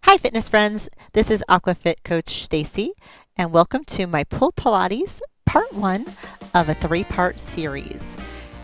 Hi fitness friends, this is AquaFIIT Coach Stacy and welcome to my Pool Pilates part 1 of a 3-part series.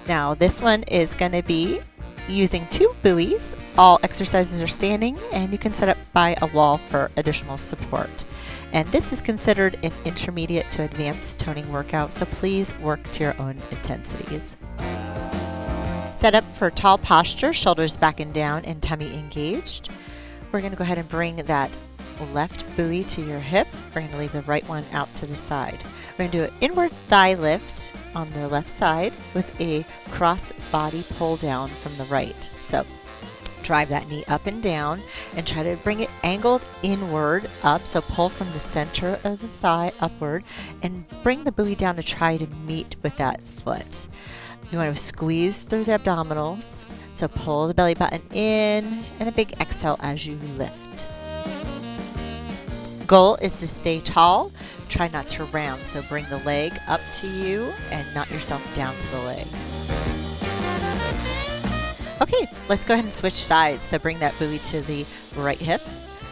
Now this one is going to be using 2 buoys. All exercises are standing and you can set up by a wall for additional support. And this is considered an intermediate to advanced toning workout, so please work to your own intensities. Set up for tall posture, shoulders back and down and tummy engaged. We're going to go ahead and bring that left buoy to your hip. We're going to leave the right one out to the side. We're going to do an inward thigh lift on the left side with a cross body pull down from the right. So drive that knee up and down and try to bring it angled inward up. So pull from the center of the thigh upward and bring the buoy down to try to meet with that foot. You want to squeeze through the abdominals. So pull the belly button in and a big exhale as you lift. Goal is to stay tall. Try not to round. So bring the leg up to you and knot yourself down to the leg. Okay, let's go ahead and switch sides. So bring that buoy to the right hip.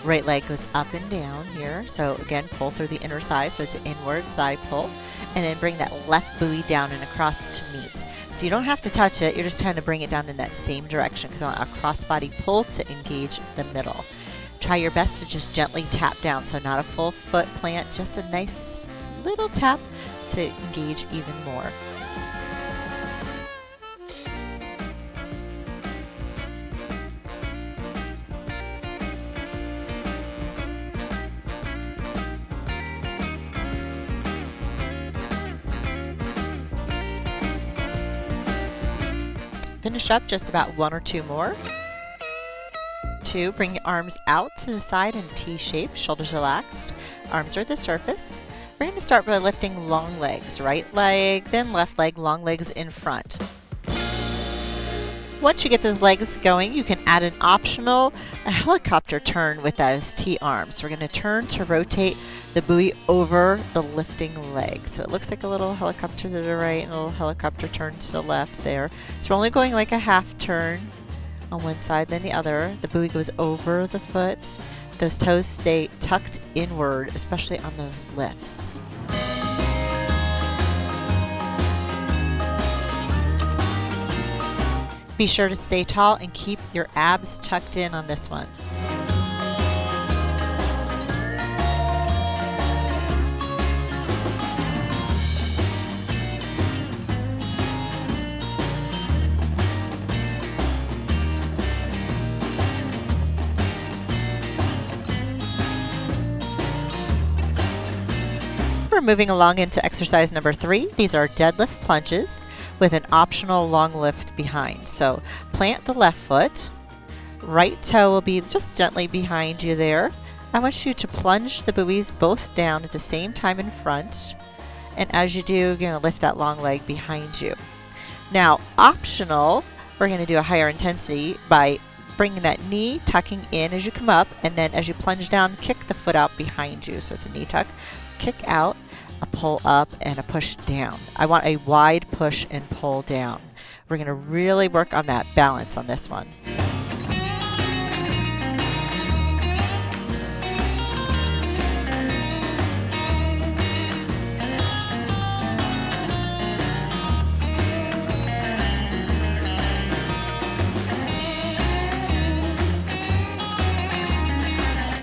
Right leg goes up and down here. So again, pull through the inner thigh. So it's an inward thigh pull. And then bring that left buoy down and across to meet. So you don't have to touch it, you're just trying to bring it down in that same direction because I want a cross-body pull to engage the middle. Try your best to just gently tap down, so not a full foot plant, just a nice little tap to engage even more. Finish up just about 1 or 2 more. 2, bring your arms out to the side in T shape, shoulders relaxed, arms are at the surface. We're going to start by lifting long legs, right leg, then left leg, long legs in front. Once you get those legs going, you can add an optional helicopter turn with those T arms. So we're going to turn to rotate the buoy over the lifting leg. So it looks like a little helicopter to the right and a little helicopter turn to the left there. So we're only going like a half turn on one side then the other. The buoy goes over the foot. Those toes stay tucked inward, especially on those lifts. Be sure to stay tall and keep your abs tucked in on this one. We're moving along into exercise number 3. These are deadlift plunges with an optional long lift behind. So plant the left foot, right toe will be just gently behind you there. I want you to plunge the buoys both down at the same time in front, and as you do, you're going to lift that long leg behind you. Now optional, we're going to do a higher intensity by bringing that knee tucking in as you come up, and then as you plunge down, kick the foot out behind you. So it's a knee tuck, kick out, a pull up, and a push down. I want a wide push and pull down. We're going to really work on that balance on this one.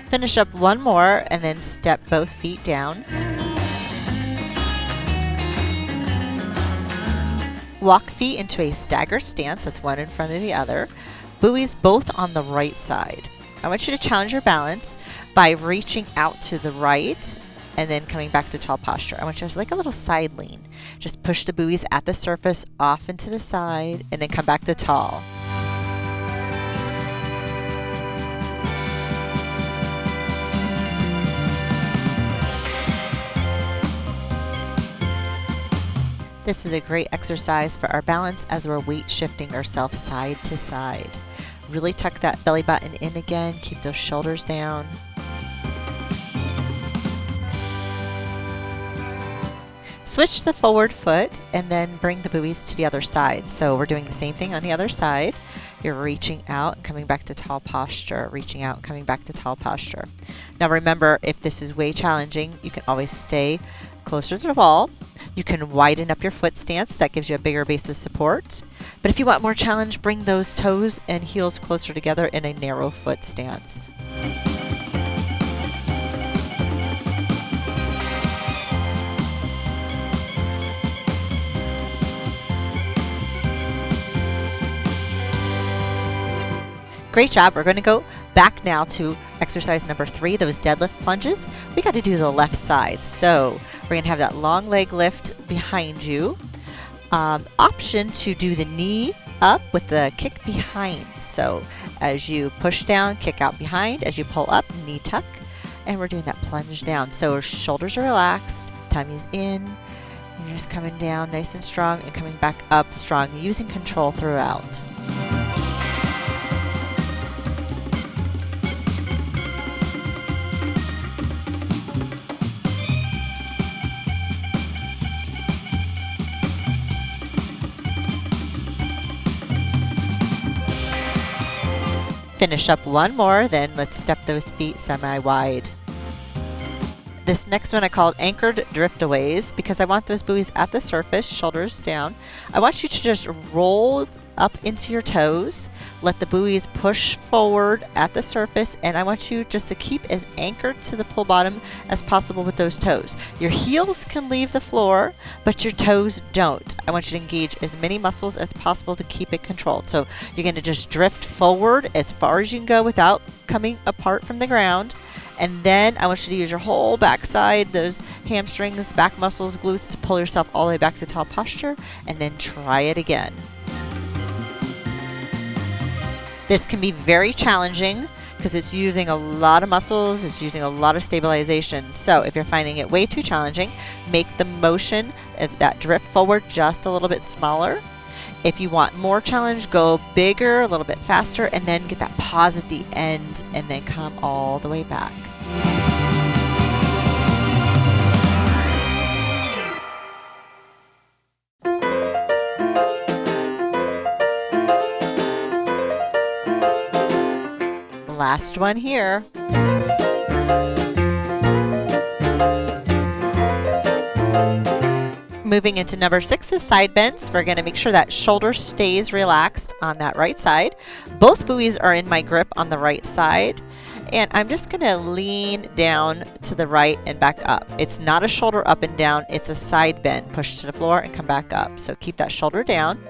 Finish up 1 more and then step both feet down. Walk feet into a stagger stance, that's one in front of the other. Buoys both on the right side. I want you to challenge your balance by reaching out to the right and then coming back to tall posture. I want you to like a little side lean. Just push the buoys at the surface off into the side and then come back to tall. This is a great exercise for our balance as we're weight shifting ourselves side to side. Really tuck that belly button in again, keep those shoulders down. Switch the forward foot and then bring the buoys to the other side. So we're doing the same thing on the other side. You're reaching out and coming back to tall posture, reaching out and coming back to tall posture. Now remember, if this is way challenging, you can always stay closer to the wall. You can widen up your foot stance. That gives you a bigger base of support. But if you want more challenge, bring those toes and heels closer together in a narrow foot stance. Great job. We're going to go back now to exercise number 3, those deadlift plunges. We got to do the left side. So we're going to have that long leg lift behind you. Option to do the knee up with the kick behind. So as you push down, kick out behind. As you pull up, knee tuck. And we're doing that plunge down. So shoulders are relaxed, tummy's in. You're just coming down nice and strong and coming back up strong, using control throughout. Finish up one more, then let's step those feet semi-wide. This next one I called anchored driftaways because I want those buoys at the surface, shoulders down. I want you to just roll up into your toes, let the buoys push forward at the surface, and I want you just to keep as anchored to the pool bottom as possible with those toes. Your heels can leave the floor, but your toes don't. I want you to engage as many muscles as possible to keep it controlled. So you're going to just drift forward as far as you can go without coming apart from the ground. And then I want you to use your whole backside, those hamstrings, back muscles, glutes, to pull yourself all the way back to tall posture, and then try it again. This can be very challenging because it's using a lot of muscles, it's using a lot of stabilization. So if you're finding it way too challenging, make the motion of that drift forward just a little bit smaller. If you want more challenge, go bigger, a little bit faster, and then get that pause at the end, and then come all the way back. Last one here. Moving into number 6 is side bends. We're going to make sure that shoulder stays relaxed on that right side. Both buoys are in my grip on the right side. And I'm just going to lean down to the right and back up. It's not a shoulder up and down. It's a side bend. Push to the floor and come back up. So keep that shoulder down.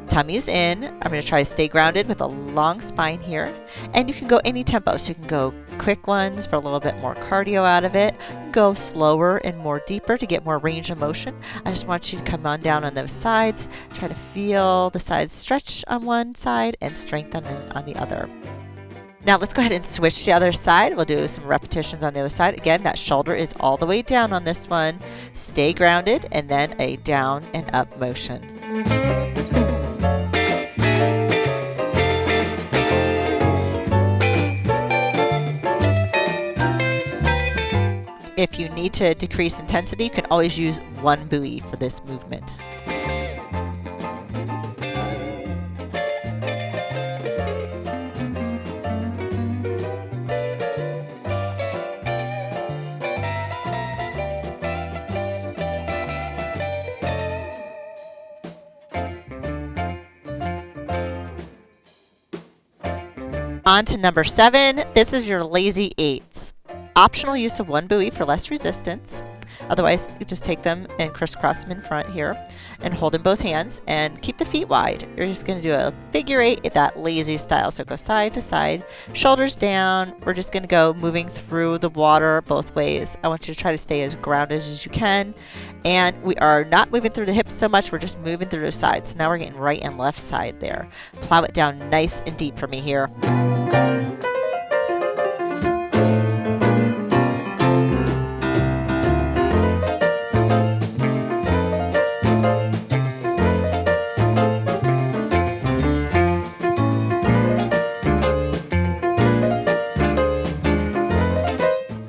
Tummy's in. I'm going to try to stay grounded with a long spine here. And you can go any tempo. So you can go quick ones for a little bit more cardio out of it. You can go slower and more deeper to get more range of motion. I just want you to come on down on those sides. Try to feel the sides stretch on one side and strengthen on the other. Now let's go ahead and switch to the other side. We'll do some repetitions on the other side. Again, that shoulder is all the way down on this one. Stay grounded, and then a down and up motion. If you need to decrease intensity, you can always use one buoy for this movement. On to number 7. This is your lazy 8s. Optional use of one buoy for less resistance. Otherwise, you just take them and crisscross them in front here and hold in both hands and keep the feet wide. You're just going to do a figure 8 that lazy style. So go side to side, shoulders down. We're just going to go moving through the water both ways. I want you to try to stay as grounded as you can. And we are not moving through the hips so much. We're just moving through the sides. So now we're getting right and left side there. Plow it down nice and deep for me here.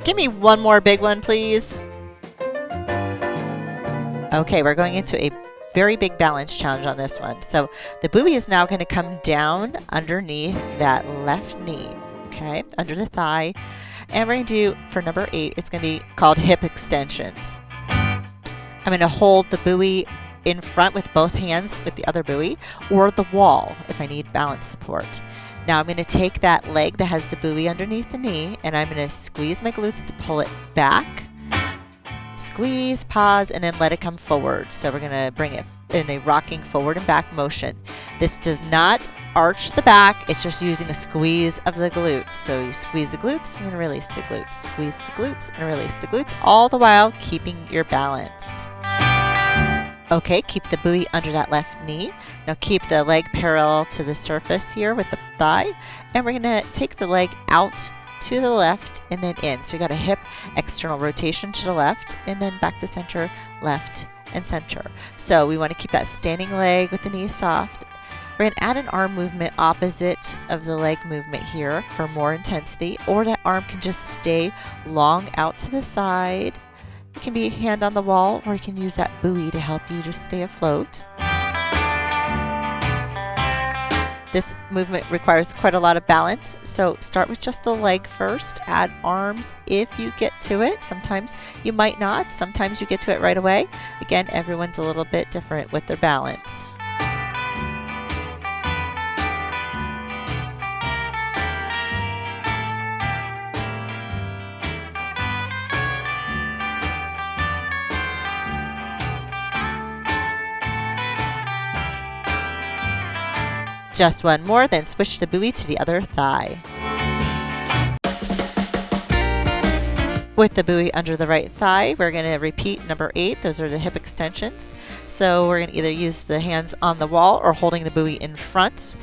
Give me one more big one, please. Okay, we're going into a very big balance challenge on this one. So the buoy is now going to come down underneath that left knee, okay, under the thigh. And we're going to do, for number 8, it's going to be called hip extensions. I'm going to hold the buoy in front with both hands with the other buoy, or the wall if I need balance support. Now I'm going to take that leg that has the buoy underneath the knee, and I'm going to squeeze my glutes to pull it back. Squeeze, pause, and then let it come forward. So we're going to bring it in a rocking forward and back motion. This does not arch the back, it's just using a squeeze of the glutes. So you squeeze the glutes and release the glutes, squeeze the glutes and release the glutes, all the while keeping your balance. Okay, keep the buoy under that left knee. Now keep the leg parallel to the surface here with the thigh, and we're going to take the leg out to the left and then in. So you got a hip external rotation to the left and then back to center, left and center. So we want to keep that standing leg with the knees soft. We're going to add an arm movement opposite of the leg movement here for more intensity, or that arm can just stay long out to the side. It can be a hand on the wall, or you can use that buoy to help you just stay afloat. This movement requires quite a lot of balance, so start with just the leg first. Add arms if you get to it. Sometimes you might not. Sometimes you get to it right away. Again, everyone's a little bit different with their balance. Just one more, then switch the buoy to the other thigh. With the buoy under the right thigh, we're going to repeat number 8. Those are the hip extensions. So we're going to either use the hands on the wall or holding the buoy in front.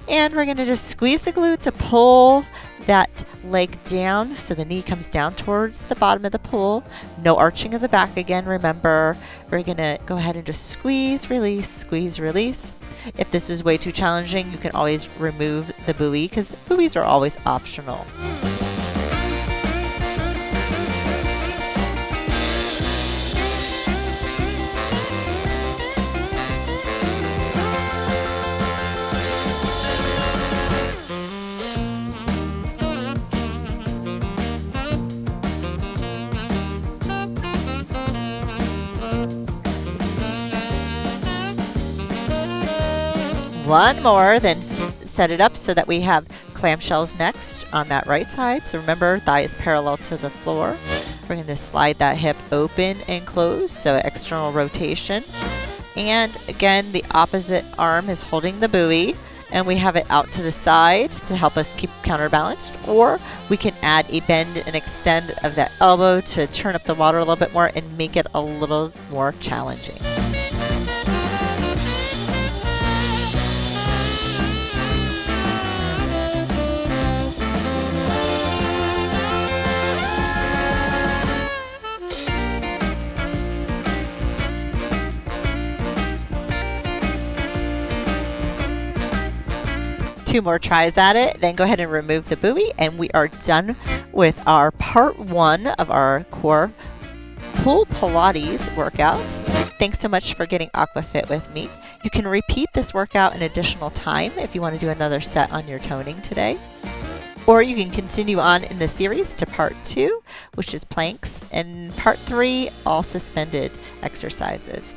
And we're going to just squeeze the glute to pull that leg down so the knee comes down towards the bottom of the pool. No arching of the back again, remember. We're going to go ahead and just squeeze, release. If this is way too challenging, you can always remove the buoy because buoys are always optional. One more, then set it up so that we have clamshells next on that right side. So remember, thigh is parallel to the floor. We're going to slide that hip open and close, so external rotation. And again, the opposite arm is holding the buoy, and we have it out to the side to help us keep counterbalanced, or we can add a bend and extend of that elbow to turn up the water a little bit more and make it a little more challenging. Two more tries at it, then go ahead and remove the buoy, and we are done with our part 1 of our core Pool Pilates workout. Thanks so much for getting AquaFIIT with me. You can repeat this workout an additional time if you want to do another set on your toning today. Or you can continue on in the series to part 2, which is planks, and part 3, all suspended exercises.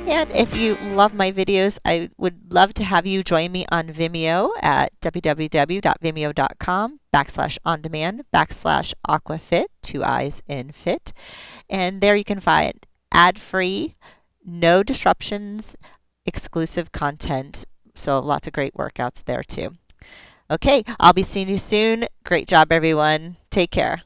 And if you love my videos, I would love to have you join me on Vimeo at www.vimeo.com/on-demand/AquaFIIT, 2 I's in FIT. And there you can find ad-free, no disruptions, exclusive content. So lots of great workouts there too. Okay, I'll be seeing you soon. Great job, everyone. Take care.